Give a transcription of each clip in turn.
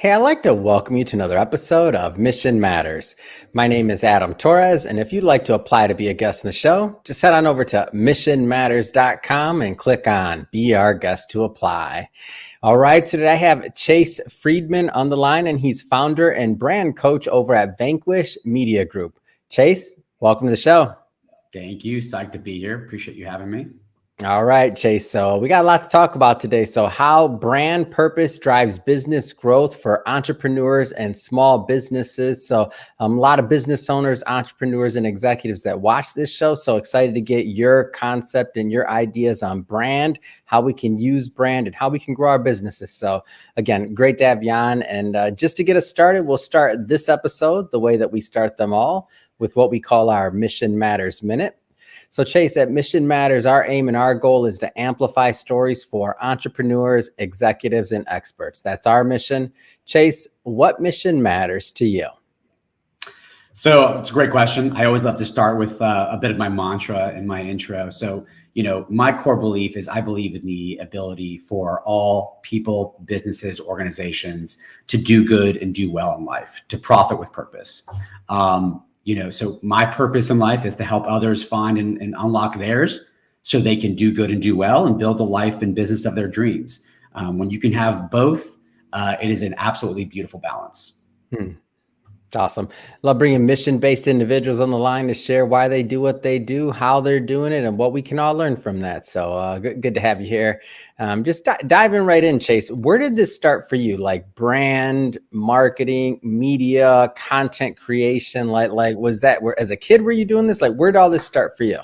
Hey, I'd like to welcome you to another episode of Mission Matters. My name is Adam Torres, and if you'd like to apply to be a guest in the show, just head on over to missionmatters.com and click on Be Our Guest to Apply. All right, today I have Chase Friedman on the line, and he's founder and brand coach over at Vanquish Media Group. Chase, welcome to the show. Thank you. Psyched to be here. Appreciate you having me. All right, Chase. So we got a lot to talk about today. So how brand purpose drives business growth for entrepreneurs and small businesses. So a lot of business owners, entrepreneurs, and executives that watch this show. So excited to get your concept and your ideas on brand, how we can use brand and how we can grow our businesses. So again, great to have you on. And just to get us started, we'll start this episode the way that we start them all with what we call our Mission Matters Minute. So Chase, at Mission Matters, our aim and our goal is to amplify stories for entrepreneurs, executives, and experts. That's our mission. Chase, what mission matters to you? So it's a great question. I always love to start with a bit of my mantra in my intro. So, my core belief is I believe in the ability for all people, businesses, organizations to do good and do well in life, to profit with purpose. So my purpose in life is to help others find and unlock theirs so they can do good and do well and build the life and business of their dreams. When you can have both, it is an absolutely beautiful balance. Awesome. Love bringing mission-based individuals on the line to share why they do what they do, how they're doing it, and what we can all learn from that. So good to have you here. Just diving right in, Chase. Where did this start for you? Like brand, marketing, media, content creation? Like was that as a kid were you doing this? Like where did all this start for you?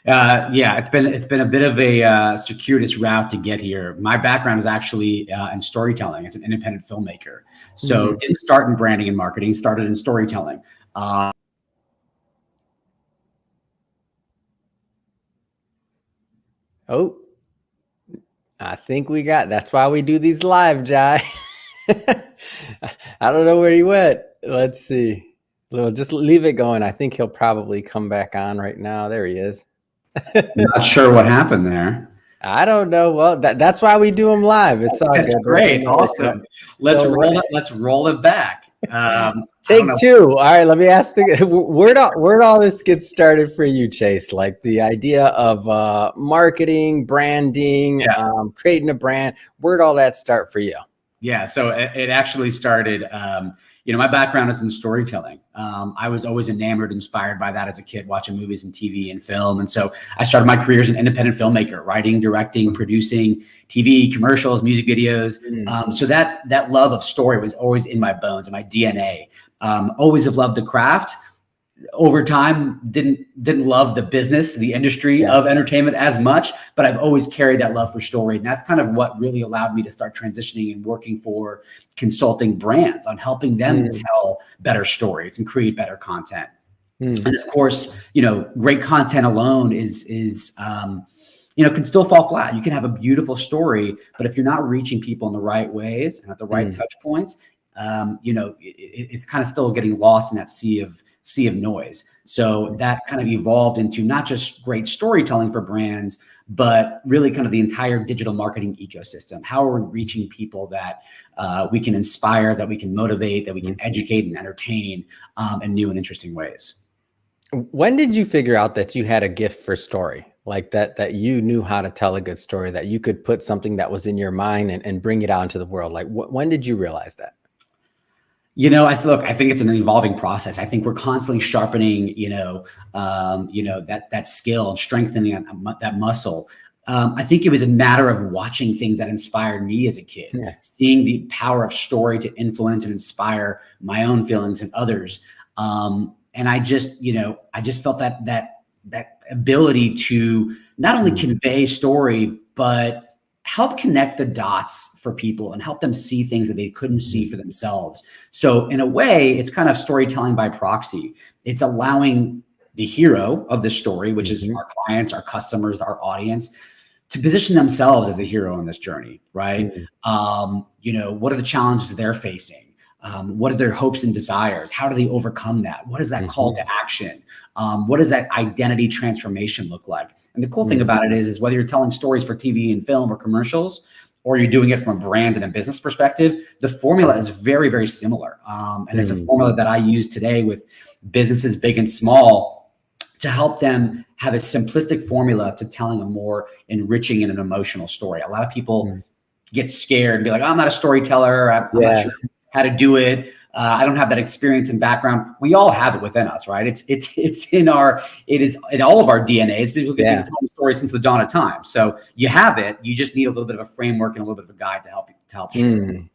It's been a bit of a circuitous route to get here. My background is actually in storytelling as an independent filmmaker. So didn't start in branding and marketing, started in storytelling. I think that's why we do these live, Jai. I don't know where he went. Let's see. Just leave it going. I think he'll probably come back on right now. There he is. Not sure what happened there. I don't know. Well, that's why we do them live. It's all That's good. Great. Awesome. Let's roll it back. Take two. All right. Let me ask where'd all this get started for you, Chase? Like the idea of marketing, branding, creating a brand. Where'd all that start for you? Yeah. So it actually started, my background is in storytelling. I was always enamored, inspired by that as a kid, watching movies and TV and film. And so I started my career as an independent filmmaker, writing, directing, producing TV, commercials, music videos. So that love of story was always in my bones, in my DNA. Always have loved the craft. Over time, didn't love the business, the industry of entertainment as much, but I've always carried that love for story. And that's kind of what really allowed me to start transitioning and working for consulting brands on helping them tell better stories and create better content. And of course, great content alone can still fall flat. You can have a beautiful story, but if you're not reaching people in the right ways and at the right touch points, it's kind of still getting lost in that sea of noise. So that kind of evolved into not just great storytelling for brands, but really kind of the entire digital marketing ecosystem. How are we reaching people that we can inspire, that we can motivate, that we can educate and entertain in new and interesting ways? When did you figure out that you had a gift for story? Like that you knew how to tell a good story, that you could put something that was in your mind and bring it out into the world? Like when did you realize that? I think it's an evolving process. I think we're constantly sharpening, that skill and strengthening that muscle. I think it was a matter of watching things that inspired me as a kid, seeing the power of story to influence and inspire my own feelings and others. And I just felt that ability to not only convey story, but help connect the dots for people and help them see things that they couldn't see for themselves. So in a way, it's kind of storytelling by proxy. It's allowing the hero of the story, which is our clients, our customers, our audience, to position themselves as the hero in this journey, right? What are the challenges they're facing? What are their hopes and desires? How do they overcome that? What is that call to action? What does that identity transformation look like? And the cool thing about it is whether you're telling stories for TV and film or commercials, or you're doing it from a brand and a business perspective, the formula is very, very similar. And it's a formula that I use today with businesses big and small to help them have a simplistic formula to telling a more enriching and an emotional story. A lot of people get scared and be like, oh, I'm not a storyteller. I'm not sure how to do it. I don't have that experience and background. We all have it within us, right? It is in all of our DNAs because we've been telling stories since the dawn of time. So you have it. You just need a little bit of a framework and a little bit of a guide to help share.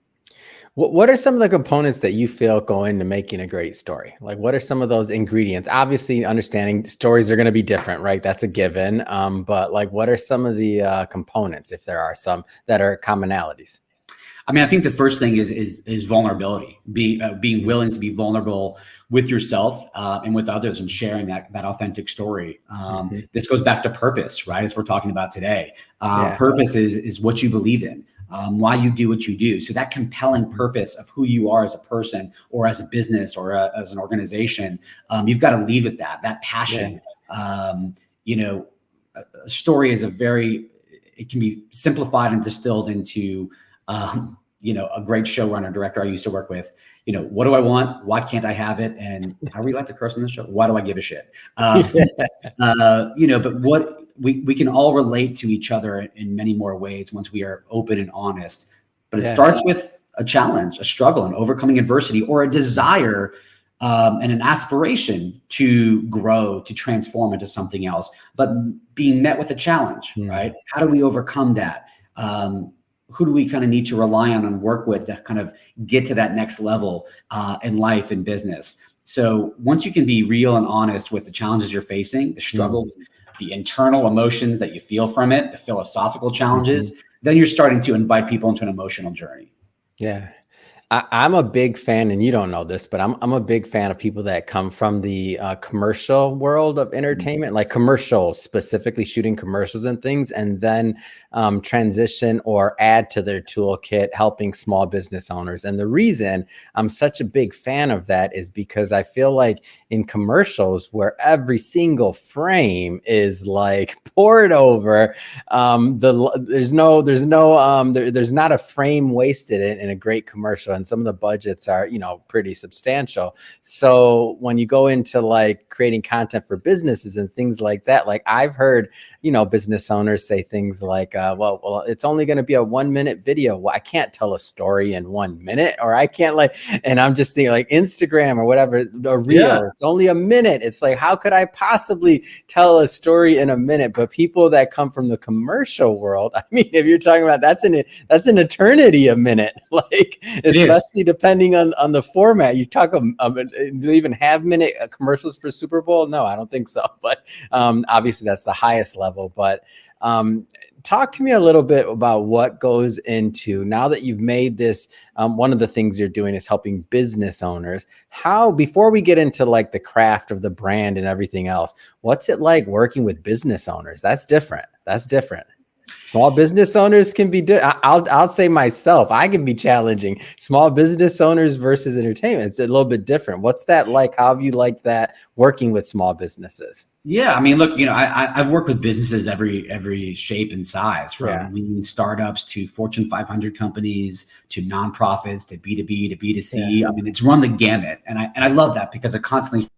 What are some of the components that you feel go into making a great story? Like, what are some of those ingredients? Obviously, understanding stories are going to be different, right? That's a given. But like, what are some of the components, if there are some, that are commonalities? I mean, I think the first thing is vulnerability, being willing to be vulnerable with yourself and with others and sharing that authentic story. This goes back to purpose, right? As we're talking about today. Purpose is what you believe in, why you do what you do. So that compelling purpose of who you are as a person or as a business or as an organization, you've got to lead with that passion. A story is it can be simplified and distilled into a great showrunner director I used to work with. What do I want? Why can't I have it? And how are we allowed to curse on this show? Why do I give a shit? But what we can all relate to each other in many more ways once we are open and honest. But it starts with a challenge, a struggle, and overcoming adversity, or a desire and an aspiration to grow, to transform into something else, but being met with a challenge, right? How do we overcome that? Who do we kind of need to rely on and work with to kind of get to that next level in life and business? So once you can be real and honest with the challenges you're facing, the struggles, the internal emotions that you feel from it, the philosophical challenges, then you're starting to invite people into an emotional journey. Yeah. I'm a big fan, and you don't know this, but I'm a big fan of people that come from the commercial world of entertainment, like commercials, specifically shooting commercials and things, and then transition or add to their toolkit helping small business owners. And the reason I'm such a big fan of that is because I feel like in commercials where every single frame is like poured over, there's not a frame wasted in a great commercial. And some of the budgets are, pretty substantial. So when you go into like creating content for businesses and things like that, like I've heard, business owners say things like, well, it's only going to be a 1-minute video. Well, I can't tell a story in 1 minute, or I can't and I'm just thinking like Instagram or whatever, a reel, it's only a minute. It's like, how could I possibly tell a story in a minute? But people that come from the commercial world, I mean, if you're talking about that's an eternity, a minute, like especially depending on the format. You talk do you even have minute commercials for Super Bowl? No, I don't think so. But obviously that's the highest level. But talk to me a little bit about what goes into, now that you've made this, one of the things you're doing is helping business owners. Before we get into like the craft of the brand and everything else, what's it like working with business owners? That's different. Small business owners can be, I'll say myself, I can be challenging. Small business owners versus entertainment, it's a little bit different. What's that like? How have you liked that working with small businesses? Yeah, I mean, look, I've worked with businesses every shape and size, from lean startups to Fortune 500 companies to nonprofits to B2B to B2C. Yeah. I mean, it's run the gamut, and I love that because it constantly.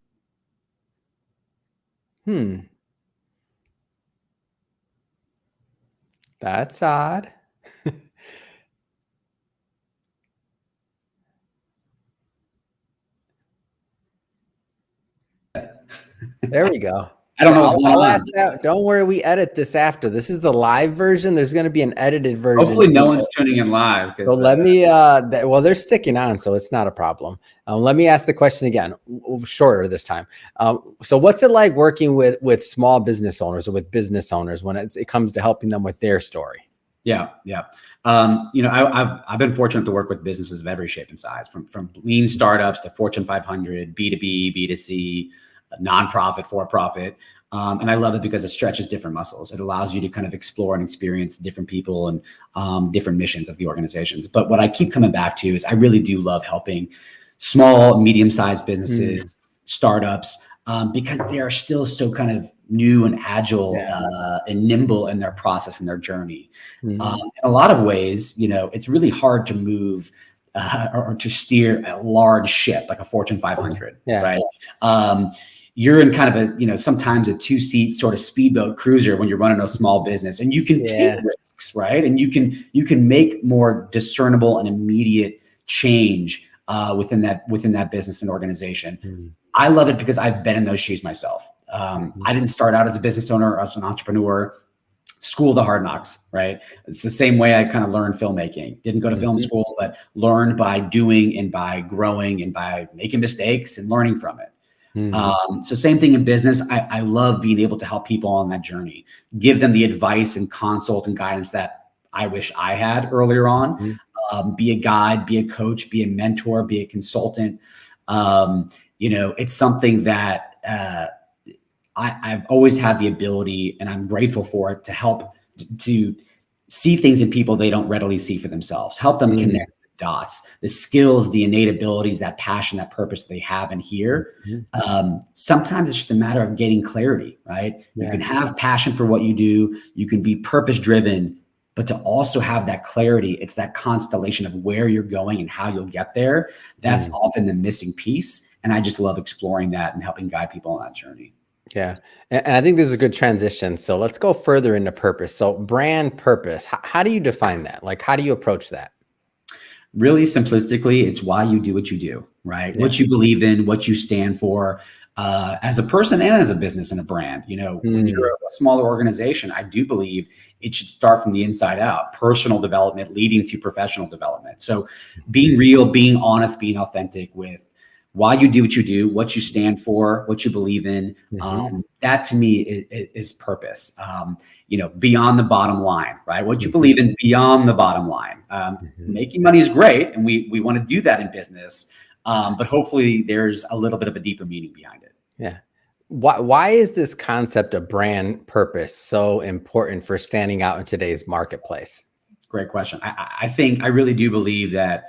That's odd. There we go. I don't know. I'll ask that. Don't worry, we edit this after. This is the live version. There's going to be an edited version. Hopefully no one's tuning in live. So let me, well, they're sticking on, so it's not a problem. Let me ask the question again, shorter this time. So what's it like working with small business owners or with business owners when it comes to helping them with their story? Yeah. I've been fortunate to work with businesses of every shape and size, from lean startups to Fortune 500, B2B, B2C, nonprofit, for-profit. And I love it because it stretches different muscles. It allows you to kind of explore and experience different people and different missions of the organizations. But what I keep coming back to is I really do love helping small, medium-sized businesses, startups, because they are still so kind of new and agile and nimble in their process and their journey. In a lot of ways, it's really hard to move or to steer a large ship like a Fortune 500, right? You're in kind of a, sometimes a 2-seat sort of speedboat cruiser when you're running a small business, and you can take risks, right? And you can make more discernible and immediate change within that business and organization. I love it because I've been in those shoes myself. I didn't start out as a business owner, as an entrepreneur. School the hard knocks, right? It's the same way I kind of learned filmmaking. Didn't go to film school, but learned by doing and by growing and by making mistakes and learning from it. So same thing in business. I love being able to help people on that journey, give them the advice and consult and guidance that I wish I had earlier on. Be a guide, be a coach, be a mentor, be a consultant. It's something that I've always had the ability, and I'm grateful for it, to help to see things in people they don't readily see for themselves, help them connect the dots, the skills, the innate abilities, that passion, that purpose they have in here. Sometimes it's just a matter of getting clarity, right? You can have passion for what you do. You can be purpose driven, but to also have that clarity, it's that constellation of where you're going and how you'll get there. That's often the missing piece. And I just love exploring that and helping guide people on that journey. Yeah. And I think this is a good transition. So let's go further into purpose. So brand purpose, how do you define that? Like, how do you approach that? Really simplistically, it's why you do what you do, right? What you believe in, what you stand for, as a person and as a business and a brand. When you're a smaller organization, I do believe it should start from the inside out, personal development leading to professional development. So being real, being honest, being authentic with why you do what you do, what you stand for, what you believe in. That to me is purpose. Beyond the bottom line, right? What you believe in beyond the bottom line. Making money is great, and we want to do that in business, but hopefully there's a little bit of a deeper meaning behind it. Yeah. Why is this concept of brand purpose so important for standing out in today's marketplace? Great question. I really do believe that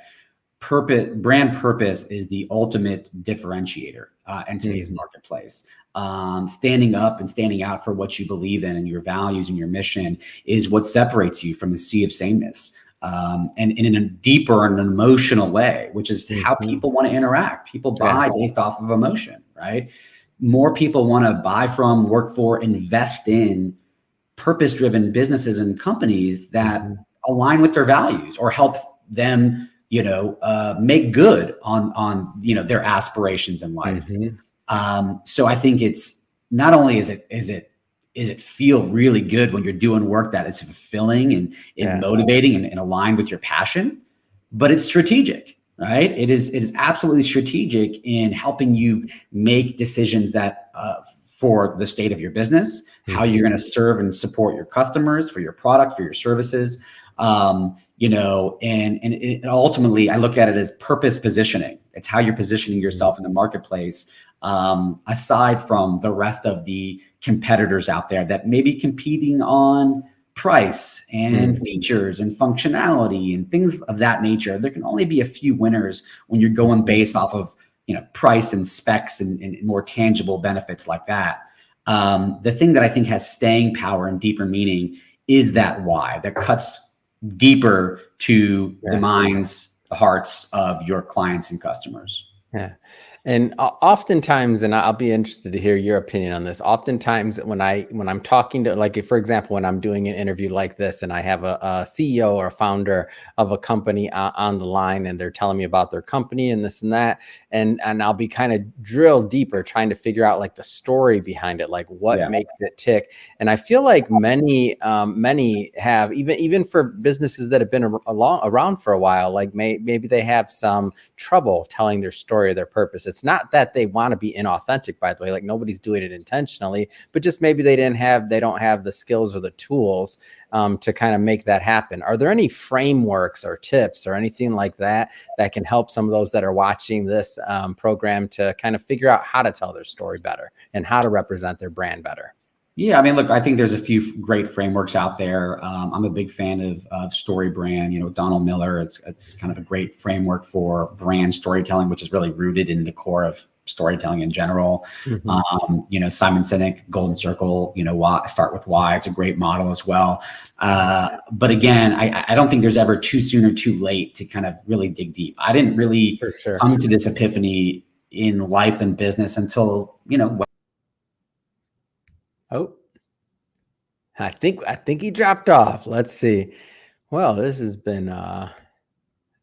brand purpose is the ultimate differentiator in today's marketplace. Standing up and standing out for what you believe in and your values and your mission is what separates you from the sea of sameness. And in a deeper and an emotional way, which is how people want to interact. People buy based off of emotion, right? More people want to buy from, work for, invest in purpose-driven businesses and companies that align with their values or help them make good on their aspirations in life. So I think it's not only is it feel really good when you're doing work that is fulfilling and motivating and aligned with your passion, but it's strategic, right? It is absolutely strategic in helping you make decisions that for the state of your business, how you're going to serve and support your customers, for your product, for your services. And ultimately I look at it as purpose positioning. It's how you're positioning yourself in the marketplace, aside from the rest of the competitors out there that may be competing on price and features and functionality and things of that nature. There can only be a few winners when you're going based off of, price and specs and more tangible benefits like that. The thing that I think has staying power and deeper meaning is that why that cuts deeper to the minds, the hearts of your clients and customers. Yeah. And oftentimes, and I'll be interested to hear your opinion on this. Oftentimes when I'm talking to, like, for example, when I'm doing an interview like this and I have a CEO or a founder of a company on the line and they're telling me about their company and this and that, and I'll be kind of drill deeper trying to figure out like the story behind it, like what makes it tick. And I feel like many have, even for businesses that have been around for a while, like maybe they have some trouble telling their story or their purpose. It's not that they want to be inauthentic, by the way, like nobody's doing it intentionally, but just maybe they don't have the skills or the tools to kind of make that happen. Are there any frameworks or tips or anything like that can help some of those that are watching this program to kind of figure out how to tell their story better and how to represent their brand better? Yeah, I mean, look, I think there's a few great frameworks out there. I'm a big fan of Story Brand. Donald Miller. It's kind of a great framework for brand storytelling, which is really rooted in the core of storytelling in general. Mhm. Simon Sinek, Golden Circle, why, start with why. It's a great model as well. But again, I don't think there's ever too soon or too late to kind of really dig deep. I didn't really For sure. come to this epiphany in life and business until, Oh, I think he dropped off. Let's see. Well, this has been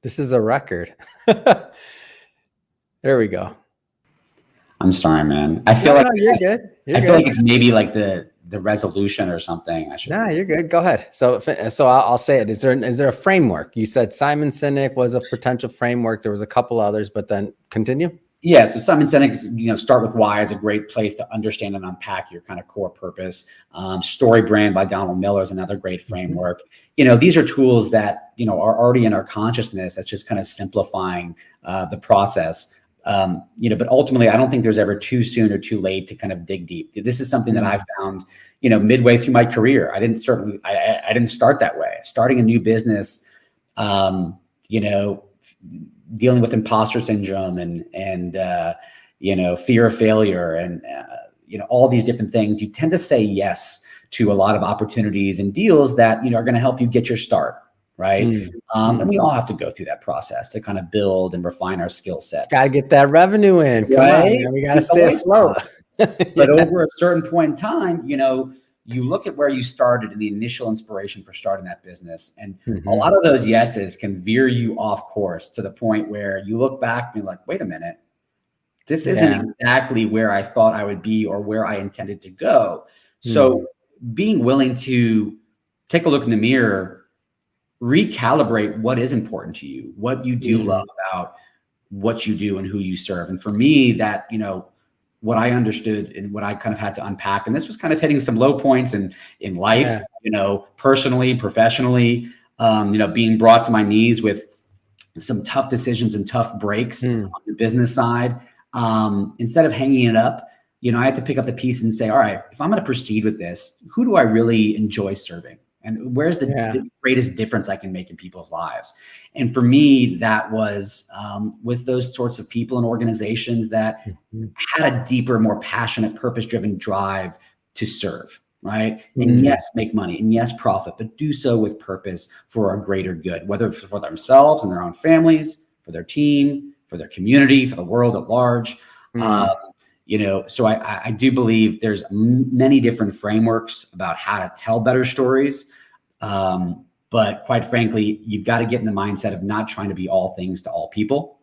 this is a record. There we go. I'm sorry, man. I feel like you're good. I feel like it's maybe like the resolution or something. I should. Nah, you're good. Go ahead. So I'll say it. Is there a framework? You said Simon Sinek was a potential framework. There was a couple others, but then continue. Yeah. So Simon Sinek's, start with why is a great place to understand and unpack your kind of core purpose. Story Brand by Donald Miller is another great framework. These are tools that, are already in our consciousness. That's just kind of simplifying the process. But ultimately, I don't think there's ever too soon or too late to kind of dig deep. This is something that I found, midway through my career. I didn't start that way. Starting a new business, dealing with imposter syndrome and fear of failure and all these different things. You tend to say yes to a lot of opportunities and deals that are going to help you get your start. Right. And we all have to go through that process to kind of build and refine our skill set. Got to get that revenue in. Come on, man. We got to stay afloat. But over a certain point in time, you look at where you started and the initial inspiration for starting that business. And a lot of those yeses can veer you off course to the point where you look back and you're like, wait a minute, this isn't exactly where I thought I would be or where I intended to go. So being willing to take a look in the mirror, recalibrate what is important to you, what you do love about what you do and who you serve. And for me, that, what I understood and what I kind of had to unpack, and this was kind of hitting some low points in life, personally, professionally, being brought to my knees with some tough decisions and tough breaks on the business side. Instead of hanging it up, I had to pick up the piece and say, all right, if I'm going to proceed with this, who do I really enjoy serving? And where's the greatest difference I can make in people's lives? And for me, that was with those sorts of people and organizations that had a deeper, more passionate, purpose-driven drive to serve, right? And yes, make money, and yes, profit, but do so with purpose for a greater good, whether for themselves and their own families, for their team, for their community, for the world at large. So I do believe there's many different frameworks about how to tell better stories. But quite frankly, you've got to get in the mindset of not trying to be all things to all people.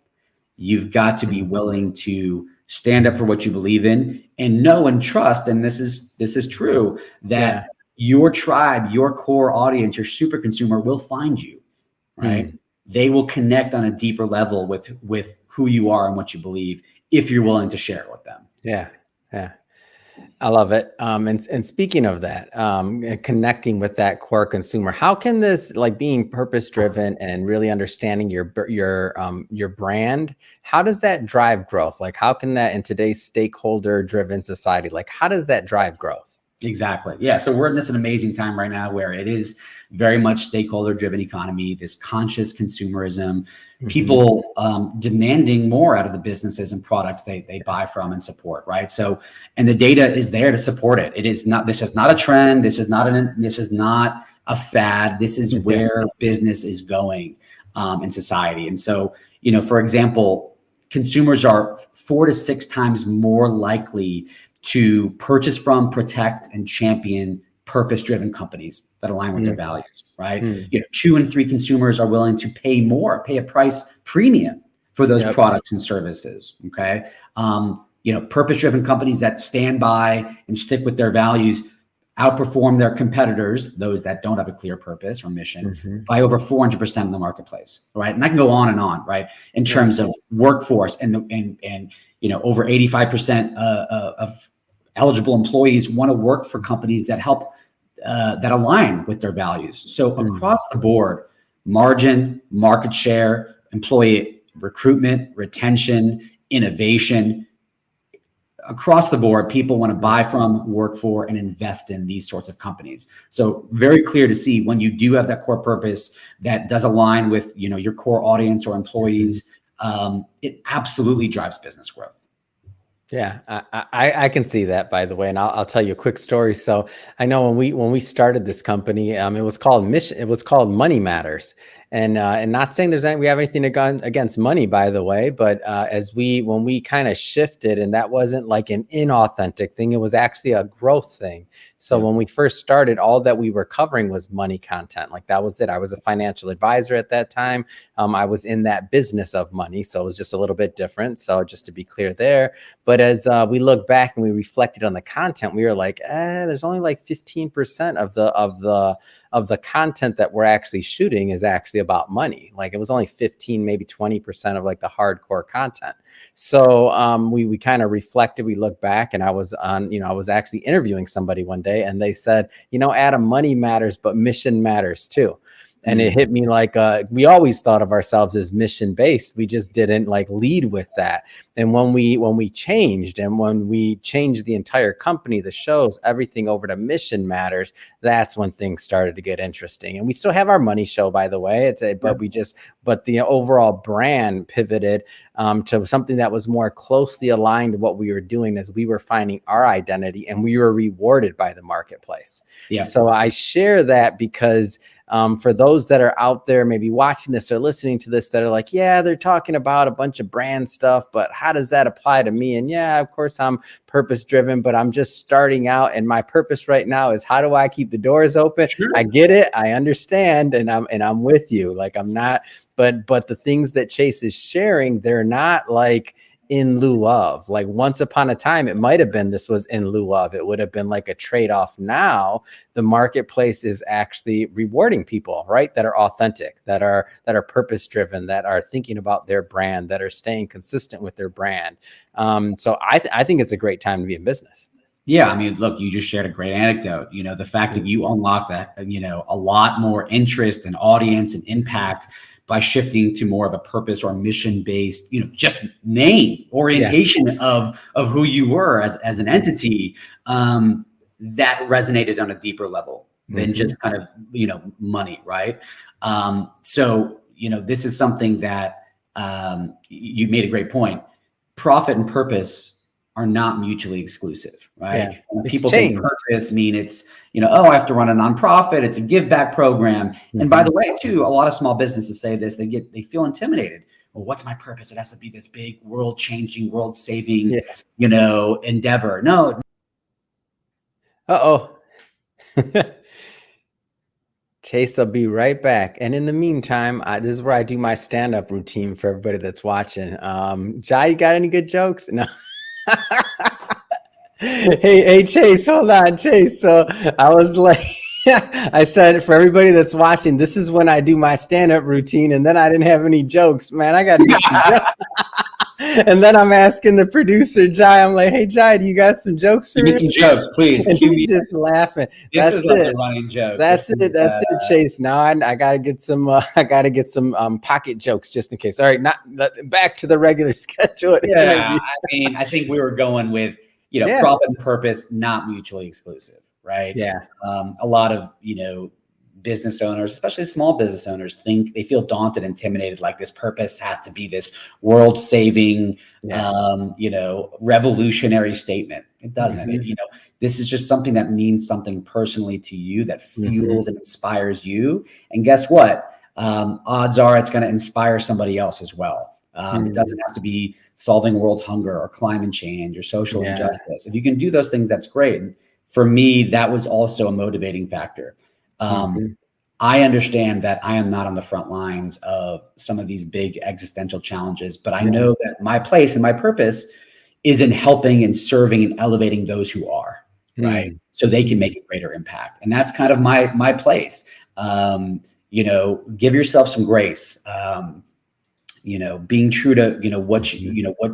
You've got to be willing to stand up for what you believe in and know and trust. And this is true that your tribe, your core audience, your super consumer will find you, right? They will connect on a deeper level with who you are and what you believe if you're willing to share it with them. Yeah. I love it. And speaking of that, connecting with that core consumer, how can this, like being purpose driven and really understanding your brand, how does that drive growth? Like, how can that in today's stakeholder driven society, like how does that drive growth? Exactly. Yeah. So we're in this an amazing time right now where it is very much stakeholder driven economy, this conscious consumerism, people demanding more out of the businesses and products they buy from and support. Right. So, and the data is there to support it. This is not a trend. This is not a fad. This is where business is going in society. And so, for example, consumers are 4 to 6 times more likely to purchase from, protect, and champion purpose-driven companies that align with their values, right? 2 in 3 consumers are willing to pay a price premium for those products and services, okay? Purpose-driven companies that stand by and stick with their values outperform their competitors, those that don't have a clear purpose or mission, by over 400% in the marketplace, right? And I can go on and on, right? In terms of workforce and over 85% of eligible employees want to work for companies that help that align with their values. So across the board, margin, market share, employee recruitment, retention, innovation, across the board, people want to buy from, work for, and invest in these sorts of companies. So very clear to see when you do have that core purpose that does align with your core audience or employees, it absolutely drives business growth. Yeah, I can see that, by the way, and I'll tell you a quick story. So I know when we started this company, it was called Mission. It was called Money Matters, and not saying we have anything against money, by the way, but when we kind of shifted, and that wasn't like an inauthentic thing, it was actually a growth thing. So Yeah. when we first started, all that we were covering was money content. Like that was it. I was a financial advisor at that time. I was in that business of money, so it was just a little bit different. So just to be clear there. But as we look back and we reflected on the content, we were like, there's only like 15% of the content that we're actually shooting is actually about money. Like it was only 15, maybe 20% of like the hardcore content. So we kind of reflected, we looked back, and I was actually interviewing somebody one day, and they said, Adam, money matters, but mission matters too. And it hit me like we always thought of ourselves as mission based. We just didn't like lead with that. And when we changed, and when we changed the entire company, the shows, everything over to mission matters, that's when things started to get interesting. And we still have our money show, by the way. But the overall brand pivoted to something that was more closely aligned to what we were doing, as we were finding our identity, and we were rewarded by the marketplace. Yeah. So I share that because for those that are out there maybe watching this or listening to this that are like, yeah, they're talking about a bunch of brand stuff, but how does that apply to me? And yeah, of course I'm purpose driven, but I'm just starting out, and my purpose right now is, how do I keep the doors open? Sure. I get it, I understand, and I'm with you. Like I'm not, but the things that Chase is sharing, they're not like in lieu of. Like once upon a time, it might have been this was in lieu of. It would have been like a trade-off. Now the marketplace is actually rewarding people, right, that are authentic, that are purpose driven, that are thinking about their brand, that are staying consistent with their brand. So I think it's a great time to be in business. Yeah, I mean, look, you just shared a great anecdote. The fact that you unlocked a lot more interest and audience and impact by shifting to more of a purpose or mission based, just name orientation of who you were as an entity, that resonated on a deeper level than just kind of, money. Right. So, this is something that you made a great point. Profit and purpose are not mutually exclusive, right? Yeah, When people think purpose mean it's, I have to run a nonprofit, it's a give back program. And by the way, too, a lot of small businesses say this, they feel intimidated. Well, what's my purpose? It has to be this big world changing, world saving, endeavor. No. Chase, I'll be right back. And in the meantime, this is where I do my stand-up routine for everybody that's watching. Jai, you got any good jokes? No. Hey, Chase, hold on, Chase. So I was like, I said, for everybody that's watching, this is when I do my stand-up routine, and then I didn't have any jokes. Man, I got to get some jokes. And then I'm asking the producer, Jai, I'm like, hey, Jai, do you got some jokes for me? Give me some jokes, please. And he's just laughing. That's it. Running joke. That's it, Chase. Now I gotta get some pocket jokes just in case. All right, back to the regular schedule. Yeah, I think we were going with profit and purpose, not mutually exclusive, right? Yeah. A lot of business owners, especially small business owners, they feel daunted, intimidated, like this purpose has to be this world saving, revolutionary statement. It doesn't. This is just something that means something personally to you, that fuels and inspires you. And guess what? Odds are it's going to inspire somebody else as well. It doesn't have to be solving world hunger or climate change or social injustice. If you can do those things, that's great. And for me, that was also a motivating factor. I understand that I am not on the front lines of some of these big existential challenges, but I know that my place and my purpose is in helping and serving and elevating those who are, right? So they can make a greater impact. And that's kind of my place. Give yourself some grace. Being true to,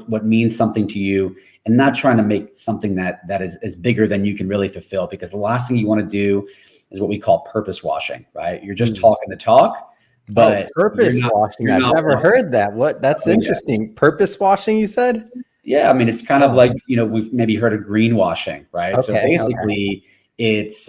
what means something to you, and not trying to make something that is bigger than you can really fulfill, because the last thing you want to do is what we call purpose washing, right? You're just talking the talk, but purpose washing. I've never heard that. That's interesting. Purpose washing, you said? Yeah. I mean, it's kind of like, we've maybe heard of greenwashing, right? Okay, so basically it's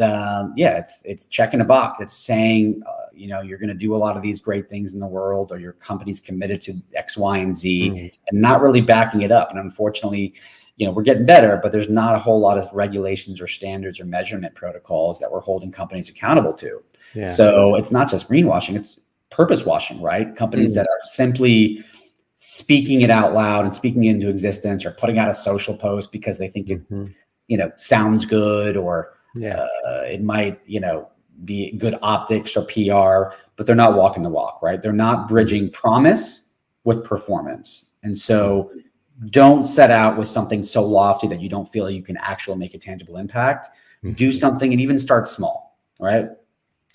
checking a box. It's saying, you're going to do a lot of these great things in the world, or your company's committed to X, Y, and Z, and not really backing it up. And unfortunately, we're getting better, but there's not a whole lot of regulations or standards or measurement protocols that we're holding companies accountable to. Yeah. So it's not just greenwashing, it's purpose washing, right? Companies that are simply speaking it out loud and speaking it into existence, or putting out a social post because they think it, sounds good, or it might, be good optics or PR, but they're not walking the walk, right? They're not bridging promise with performance. And so don't set out with something so lofty that you don't feel you can actually make a tangible impact. Do something, and even start small, right?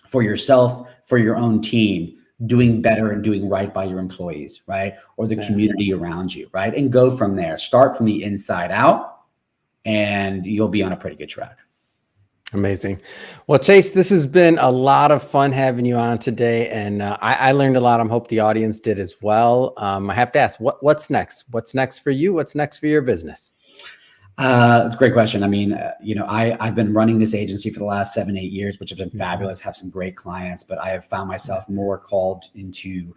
For yourself, for your own team, doing better and doing right by your employees, right? Or the community around you, right? And go from there. Start from the inside out, and you'll be on a pretty good track. Amazing. Well, Chase, this has been a lot of fun having you on today, and I learned a lot. I hope the audience did as well. I have to ask, what's next? What's next for you? What's next for your business? It's a great question. I mean, I've been running this agency for the last 7-8 years, which have been fabulous, have some great clients, but I have found myself more called into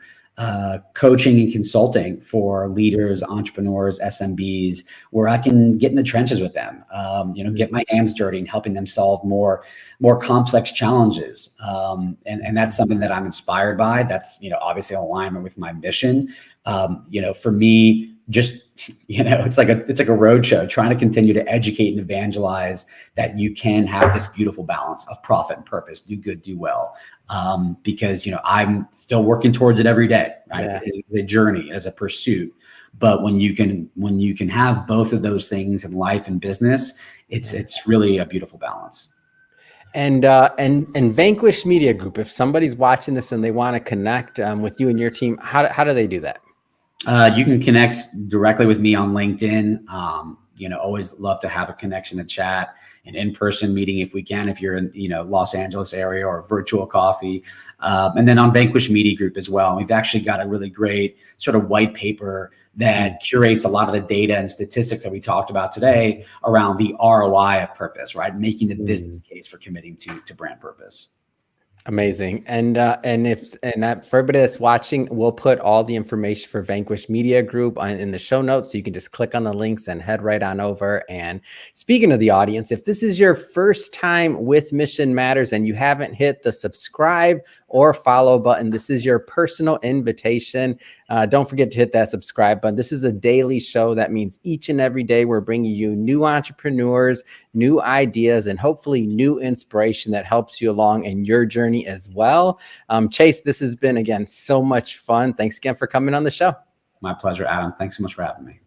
coaching and consulting for leaders, entrepreneurs, SMBs, where I can get in the trenches with them, get my hands dirty and helping them solve more complex challenges. And that's something that I'm inspired by. That's, obviously in alignment with my mission. For me, just, it's like a roadshow, trying to continue to educate and evangelize that you can have this beautiful balance of profit and purpose, do good, do well. Because, I'm still working towards it every day, right? Yeah. It's a journey, as a pursuit. But when you can have both of those things in life and business, it's really a beautiful balance. And Vanquish Media Group, if somebody's watching this and they want to connect with you and your team, how do they do that? You can connect directly with me on LinkedIn. Always love to have a connection to chat, an in-person meeting if we can, if you're in, Los Angeles area, or virtual coffee. And then on Vanquish Media Group as well. We've actually got a really great sort of white paper that curates a lot of the data and statistics that we talked about today around the ROI of purpose, right? Making the business case for committing to brand purpose. Amazing. And for everybody that's watching, we'll put all the information for Vanquish Media Group in the show notes. So you can just click on the links and head right on over. And speaking of the audience, if this is your first time with Mission Matters and you haven't hit the subscribe or follow button, this is your personal invitation. Don't forget to hit that subscribe button. This is a daily show. That means each and every day we're bringing you new entrepreneurs, new ideas, and hopefully new inspiration that helps you along in your journey as well. Chase, this has been, again, so much fun. Thanks again for coming on the show. My pleasure, Adam. Thanks so much for having me.